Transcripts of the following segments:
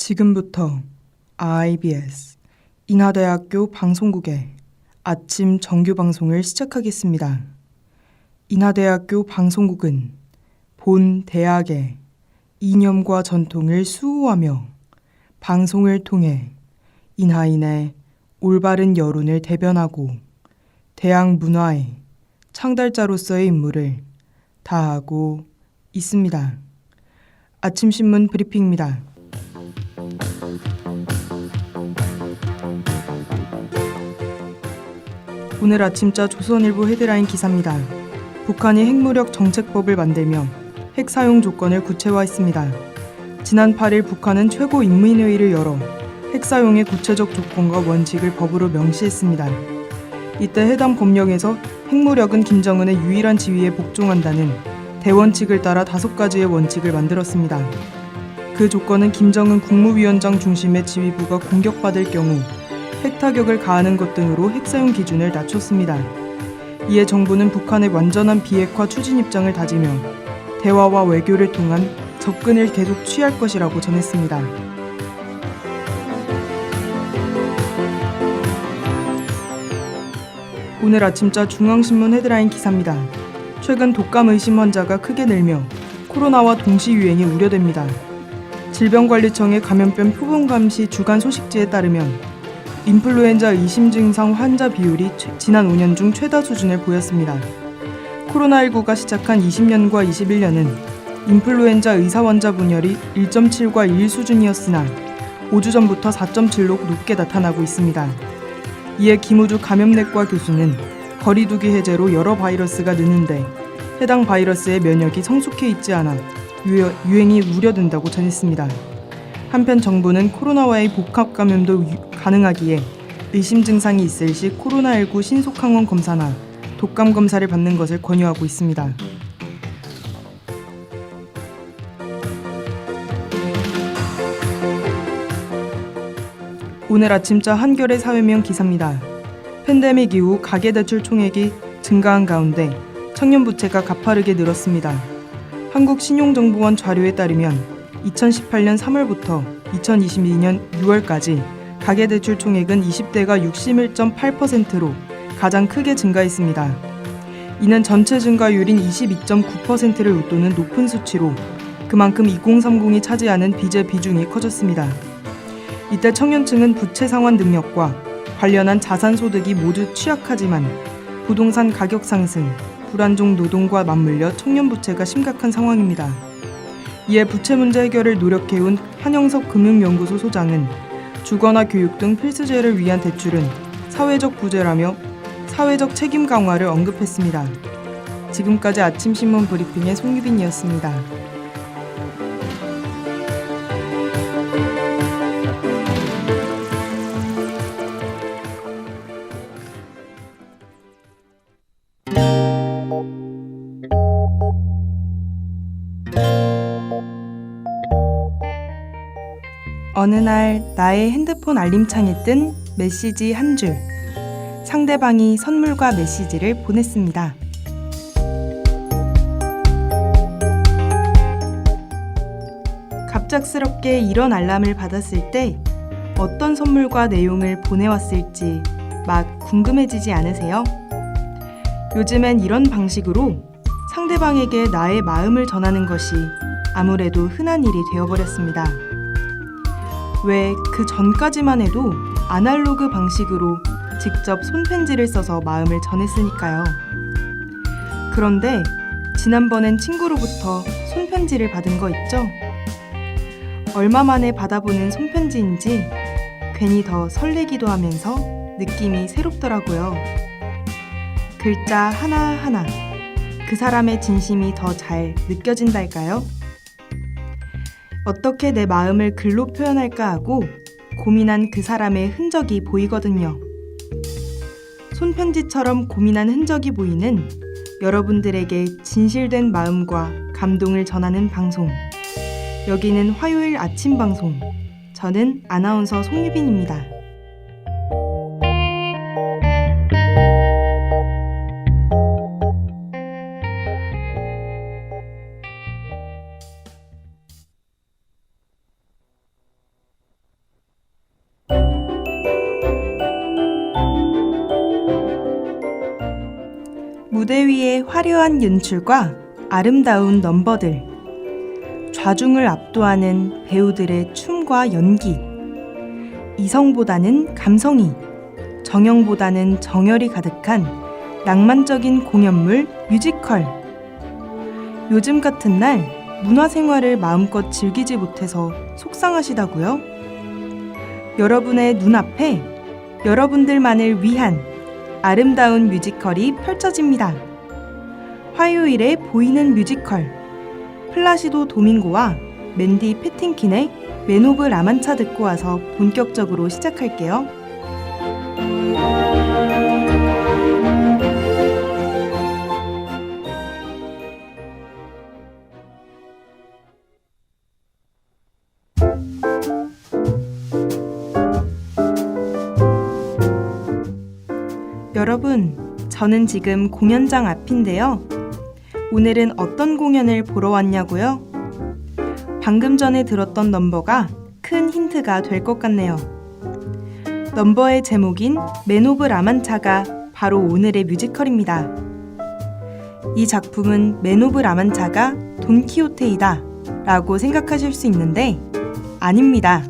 지금부터 IBS 인하대학교 방송국의 아침 정규 방송을 시작하겠습니다. 인하대학교 방송국은 본 대학의 이념과 전통을 수호하며 방송을 통해 인하인의 올바른 여론을 대변하고 대학 문화의 창달자로서의 임무를 다하고 있습니다. 아침신문 브리핑입니다. 오늘 아침자 조선일보 헤드라인 기사입니다. 북한이 핵무력 정책법을 만들며 핵 사용 조건을 구체화했습니다. 지난 8일 북한은 최고인민회의를 열어 핵 사용의 구체적 조건과 원칙을 법으로 명시했습니다. 이때 해당 법령에서 핵무력은 김정은의 유일한 지위에 복종한다는 대원칙을 따라 5가지의 원칙을 만들었습니다. 그 조건은 김정은 국무위원장 중심의 지휘부가 공격받을 경우 핵타격을 가하는 것 등으로 핵사용 기준을 낮췄습니다. 이에 정부는 북한의 완전한 비핵화 추진 입장을 다지며 대화와 외교를 통한 접근을 계속 취할 것이라고 전했습니다. 오늘 아침자 중앙신문 헤드라인 기사입니다. 최근 독감 의심 환자가 크게 늘며 코로나와 동시 유행이 우려됩니다. 질병관리청의 감염병 표본감시 주간 소식지에 따르면 인플루엔자 의심 증상 환자 비율이 지난 5년 중 최다 수준을 보였습니다. 코로나19가 시작한 20년과 21년은 인플루엔자 의사 환자 분열이 1.7과 1 수준이었으나 5주 전부터 4.7로 높게 나타나고 있습니다. 이에 김우주 감염내과 교수는 거리두기 해제로 여러 바이러스가 느는데 해당 바이러스의 면역이 성숙해 있지 않아 유행이 우려된다고 전했습니다. 한편 정부는 코로나와의 복합 감염도 가능하기에 의심 증상이 있을 시 코로나19 신속항원 검사나 독감 검사를 받는 것을 권유하고 있습니다. 오늘 아침자 한겨레 사회면 기사입니다. 팬데믹 이후 가계대출 총액이 증가한 가운데 청년 부채가 가파르게 늘었습니다. 한국신용정보원 자료에 따르면 2018년 3월부터 2022년 6월까지 가계대출 총액은 20대가 61.8%로 가장 크게 증가했습니다. 이는 전체 증가율인 22.9%를 웃도는 높은 수치로 그만큼 2030이 차지하는 빚의 비중이 커졌습니다. 이때 청년층은 부채 상환 능력과 관련한 자산 소득이 모두 취약하지만 부동산 가격 상승, 불안정 노동과 맞물려 청년 부채가 심각한 상황입니다. 이에 부채 문제 해결을 노력해온 한영석 금융연구소 소장은 주거나 교육 등 필수재를 위한 대출은 사회적 부재라며 사회적 책임 강화를 언급했습니다. 지금까지 아침신문 브리핑의 송유빈이었습니다. 어느 날 나의 핸드폰 알림창에 뜬 메시지 한 줄. 상대방이 선물과 메시지를 보냈습니다. 갑작스럽게 이런 알람을 받았을 때 어떤 선물과 내용을 보내왔을지 막 궁금해지지 않으세요? 요즘엔 이런 방식으로 상대방에게 나의 마음을 전하는 것이 아무래도 흔한 일이 되어버렸습니다. 왜 그 전까지만 해도 아날로그 방식으로 직접 손편지를 써서 마음을 전했으니까요. 그런데 지난번엔 친구로부터 손편지를 받은 거 있죠? 얼마 만에 받아보는 손편지인지 괜히 더 설레기도 하면서 느낌이 새롭더라고요. 글자 하나하나 그 사람의 진심이 더 잘 느껴진달까요? 어떻게 내 마음을 글로 표현할까 하고 고민한 그 사람의 흔적이 보이거든요. 손편지처럼 고민한 흔적이 보이는 여러분들에게 진실된 마음과 감동을 전하는 방송. 여기는 화요일 아침 방송. 저는 아나운서 송유빈입니다. 위의 화려한 연출과 아름다운 넘버들, 좌중을 압도하는 배우들의 춤과 연기, 이성보다는 감성이, 정형보다는 정열이 가득한 낭만적인 공연물 뮤지컬. 요즘 같은 날 문화생활을 마음껏 즐기지 못해서 속상하시다고요? 여러분의 눈앞에 여러분들만을 위한 아름다운 뮤지컬이 펼쳐집니다. 화요일에 보이는 뮤지컬, 플라시도 도밍고와 맨디 패틴킨의 맨 오브 라만차 듣고 와서 본격적으로 시작할게요. 여러분, 저는 지금 공연장 앞인데요. 오늘은 어떤 공연을 보러 왔냐고요? 방금 전에 들었던 넘버가 큰 힌트가 될 것 같네요. 넘버의 제목인 맨 오브 라만차가 바로 오늘의 뮤지컬입니다. 이 작품은 맨 오브 라만차가 돈키호테이다 라고 생각하실 수 있는데 아닙니다.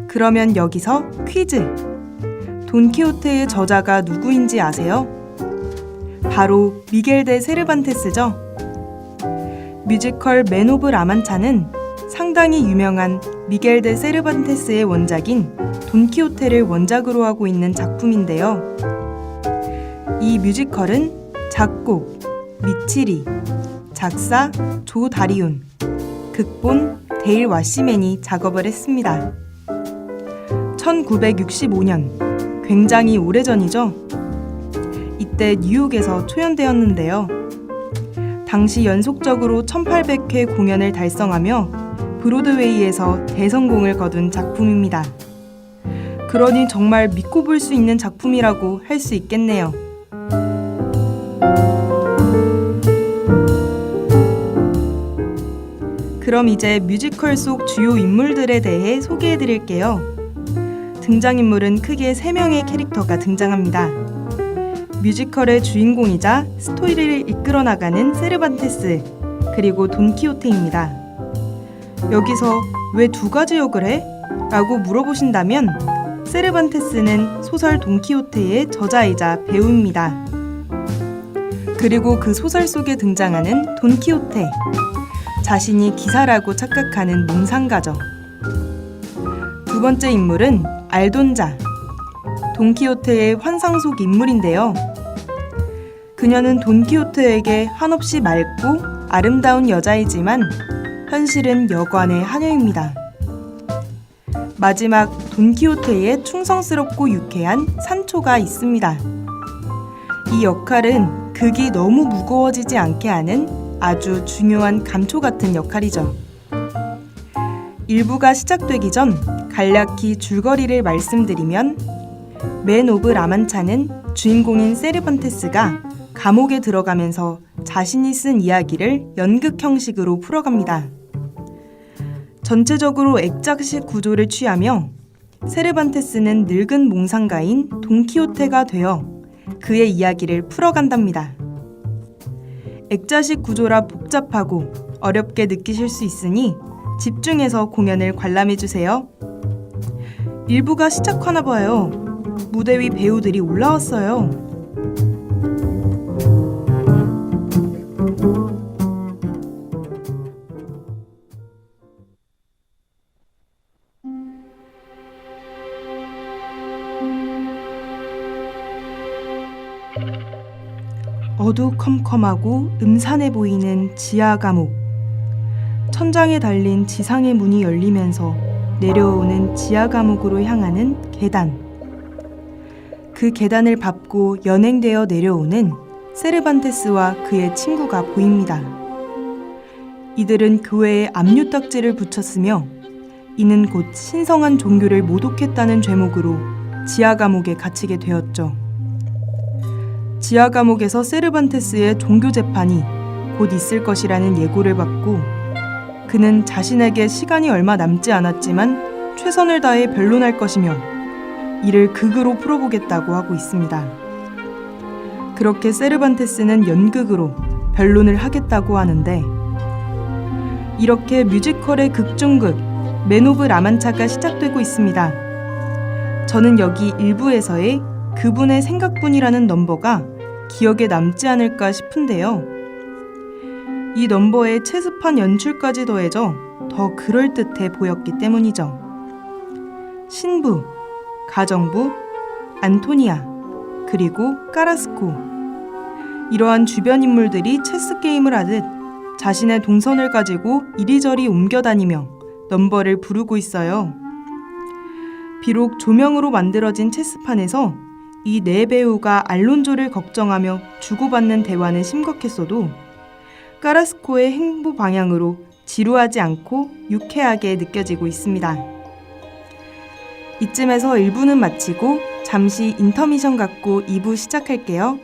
그러면 여기서 퀴즈! 돈키호테의 저자가 누구인지 아세요? 바로 미겔 데 세르반테스죠. 뮤지컬 맨 오브 라만차는 상당히 유명한 미겔 데 세르반테스의 원작인 돈키호테를 원작으로 하고 있는 작품인데요. 이 뮤지컬은 작곡 미치리, 작사 조 다리온, 극본 데일 와시맨이 작업을 했습니다. 1965년, 굉장히 오래전이죠. 이때 뉴욕에서 초연되었는데요. 당시 연속적으로 1800회 공연을 달성하며 브로드웨이에서 대성공을 거둔 작품입니다. 그러니 정말 믿고 볼 수 있는 작품이라고 할 수 있겠네요. 그럼 이제 뮤지컬 속 주요 인물들에 대해 소개해 드릴게요. 등장인물은 크게 3명의 캐릭터가 등장합니다. 뮤지컬의 주인공이자 스토리를 이끌어 나가는 세르반테스, 그리고 돈키호테입니다. 여기서 왜 2가지 역을 해? 라고 물어보신다면 세르반테스는 소설 돈키호테의 저자이자 배우입니다. 그리고 그 소설 속에 등장하는 돈키호테, 자신이 기사라고 착각하는 몽상가죠. 2번째 인물은 알돈자, 돈키호테의 환상 속 인물인데요. 그녀는 돈키호테에게 한없이 맑고 아름다운 여자이지만 현실은 여관의 하녀입니다. 마지막 돈키호테의 충성스럽고 유쾌한 산초가 있습니다. 이 역할은 극이 너무 무거워지지 않게 하는 아주 중요한 감초 같은 역할이죠. 1부가 시작되기 전 간략히 줄거리를 말씀드리면 맨 오브 라만차는 주인공인 세르반테스가 감옥에 들어가면서 자신이 쓴 이야기를 연극 형식으로 풀어갑니다. 전체적으로 액자식 구조를 취하며 세르반테스는 늙은 몽상가인 돈키호테가 되어 그의 이야기를 풀어간답니다. 액자식 구조라 복잡하고 어렵게 느끼실 수 있으니 집중해서 공연을 관람해주세요. 1부가 시작하나 봐요. 무대 위 배우들이 올라왔어요. 어두컴컴하고 음산해 보이는 지하 감옥. 천장에 달린 지상의 문이 열리면서 내려오는 지하 감옥으로 향하는 계단. 그 계단을 밟고 연행되어 내려오는 세르반테스와 그의 친구가 보입니다. 이들은 교회에 압류딱지를 붙였으며 이는 곧 신성한 종교를 모독했다는 죄목으로 지하 감옥에 갇히게 되었죠. 지하 감옥에서 세르반테스의 종교 재판이 곧 있을 것이라는 예고를 받고 그는 자신에게 시간이 얼마 남지 않았지만 최선을 다해 변론할 것이며 이를 극으로 풀어보겠다고 하고 있습니다. 그렇게 세르반테스는 연극으로 변론을 하겠다고 하는데, 이렇게 뮤지컬의 극중극 맨 오브 라만차가 시작되고 있습니다. 저는 여기 일부에서의 그분의 생각뿐이라는 넘버가 기억에 남지 않을까 싶은데요. 이 넘버에 체습한 연출까지 더해져 더 그럴듯해 보였기 때문이죠. 신부, 가정부, 안토니아, 그리고 까라스코. 이러한 주변 인물들이 체스 게임을 하듯 자신의 동선을 가지고 이리저리 옮겨다니며 넘버를 부르고 있어요. 비록 조명으로 만들어진 체스판에서 이 네 배우가 알론조를 걱정하며 주고받는 대화는 심각했어도 까라스코의 행보 방향으로 지루하지 않고 유쾌하게 느껴지고 있습니다. 이쯤에서 1부는 마치고 잠시 인터미션 갖고 2부 시작할게요.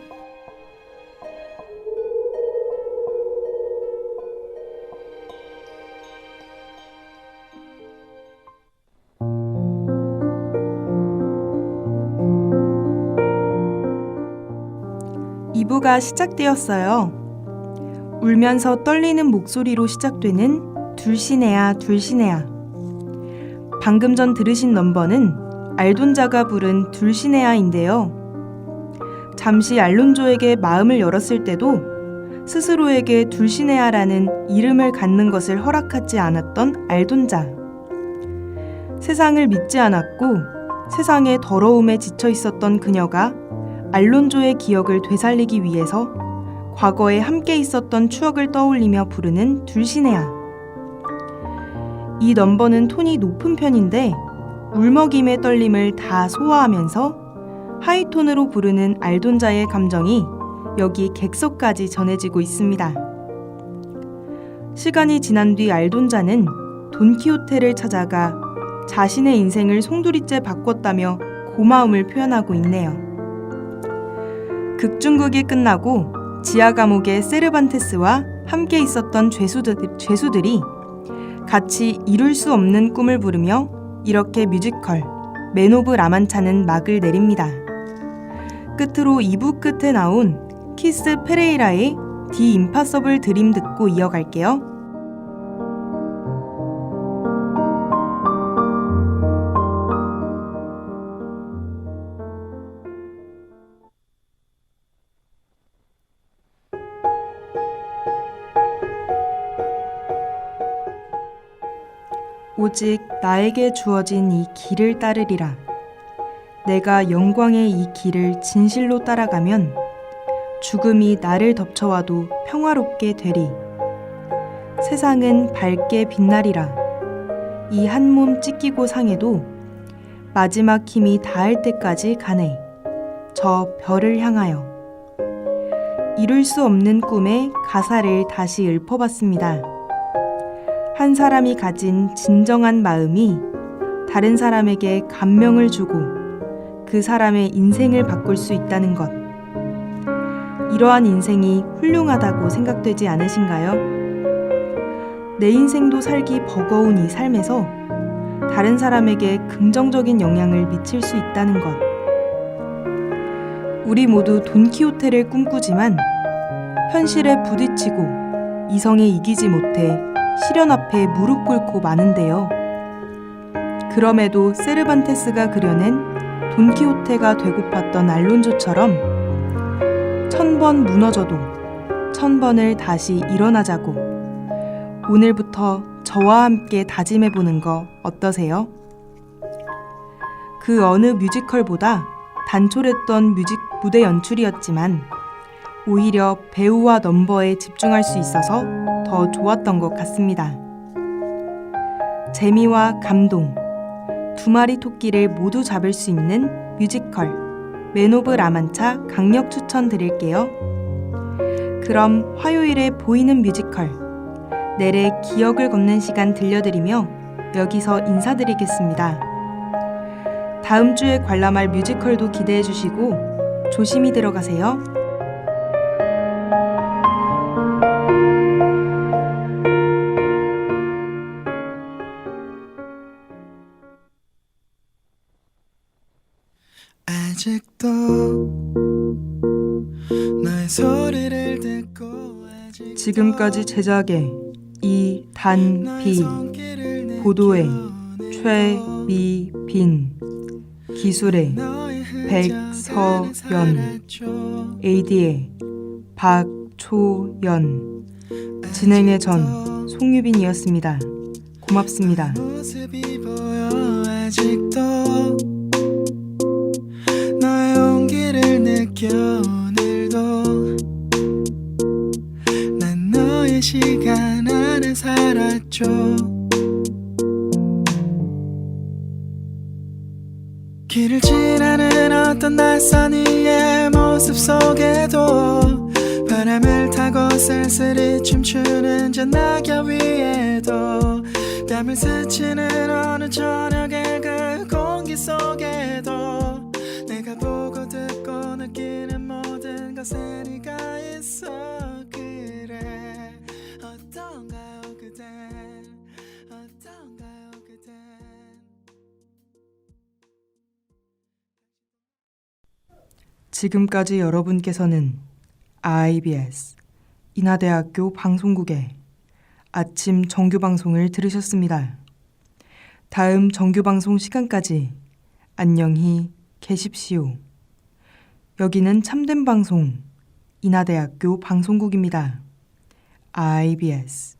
부가 시작되었어요. 울면서 떨리는 목소리로 시작되는 둘시네야 둘시네야. 방금 전 들으신 넘버는 알돈자가 부른 둘시네야인데요. 잠시 알론조에게 마음을 열었을 때도 스스로에게 둘시네야라는 이름을 갖는 것을 허락하지 않았던 알돈자. 세상을 믿지 않았고 세상의 더러움에 지쳐 있었던 그녀가 알론조의 기억을 되살리기 위해서 과거에 함께 있었던 추억을 떠올리며 부르는 둘시네야. 이 넘버는 톤이 높은 편인데 울먹임의 떨림을 다 소화하면서 하이톤으로 부르는 알돈자의 감정이 여기 객석까지 전해지고 있습니다. 시간이 지난 뒤 알돈자는 돈키호테를 찾아가 자신의 인생을 송두리째 바꿨다며 고마움을 표현하고 있네요. 극중극이 끝나고 지하 감옥의 세르반테스와 함께 있었던 죄수들이 같이 이룰 수 없는 꿈을 부르며 이렇게 뮤지컬 맨 오브 라만차는 막을 내립니다. 끝으로 2부 끝에 나온 키스 페레이라의 디 임파서블 드림 듣고 이어갈게요. 오직 나에게 주어진 이 길을 따르리라. 내가 영광의 이 길을 진실로 따라가면 죽음이 나를 덮쳐와도 평화롭게 되리. 세상은 밝게 빛나리라. 이 한 몸 찢기고 상해도 마지막 힘이 닿을 때까지 가네. 저 별을 향하여. 이룰 수 없는 꿈의 가사를 다시 읊어봤습니다. 한 사람이 가진 진정한 마음이 다른 사람에게 감명을 주고 그 사람의 인생을 바꿀 수 있다는 것. 이러한 인생이 훌륭하다고 생각되지 않으신가요? 내 인생도 살기 버거운 이 삶에서 다른 사람에게 긍정적인 영향을 미칠 수 있다는 것. 우리 모두 돈키호테를 꿈꾸지만 현실에 부딪히고 이성에 이기지 못해 시련 앞에 무릎 꿇고 마는데요. 그럼에도 세르반테스가 그려낸 돈키호테가 되고팠던 알론조처럼 1000번 무너져도 1000번을 다시 일어나자고 오늘부터 저와 함께 다짐해보는 거 어떠세요? 그 어느 뮤지컬보다 단촐했던 무대 연출이었지만 오히려 배우와 넘버에 집중할 수 있어서 더 좋았던 것 같습니다. 재미와 감동, 두 마리 토끼를 모두 잡을 수 있는 뮤지컬 맨 오브 라만차 강력 추천드릴게요. 그럼 화요일에 보이는 뮤지컬 넬의 기억을 걷는 시간 들려드리며 여기서 인사드리겠습니다. 다음 주에 관람할 뮤지컬도 기대해 주시고 조심히 들어가세요. 아직도 지금까지 제작의 이단비, 보도의 최미빈, 기술의 백서연, AD의 박초연, 진행의 전 송유빈이었습니다. 고맙습니다. 모습이 보여 아직도 너의 온기를 느껴 오늘도 난 너의 시간 안에 살았죠. 길을 지나는 어떤 낯선 이의 모습 속에도 바람을 타고 쓸쓸히 춤추는 저 낙엽 위에도 땀을 스치는 어느 저녁의 그 공기 속에도 내가 보고 듣고 느끼는 모든 것에 네가 있어. 그래 어떤가요 그댄, 어떤가요 그댄. 지금까지 여러분께서는 IBS 인하대학교 방송국의 아침 정규방송을 들으셨습니다. 다음 정규방송 시간까지 안녕히 계십시오. 여기는 참된 방송 인하대학교 방송국입니다. IBS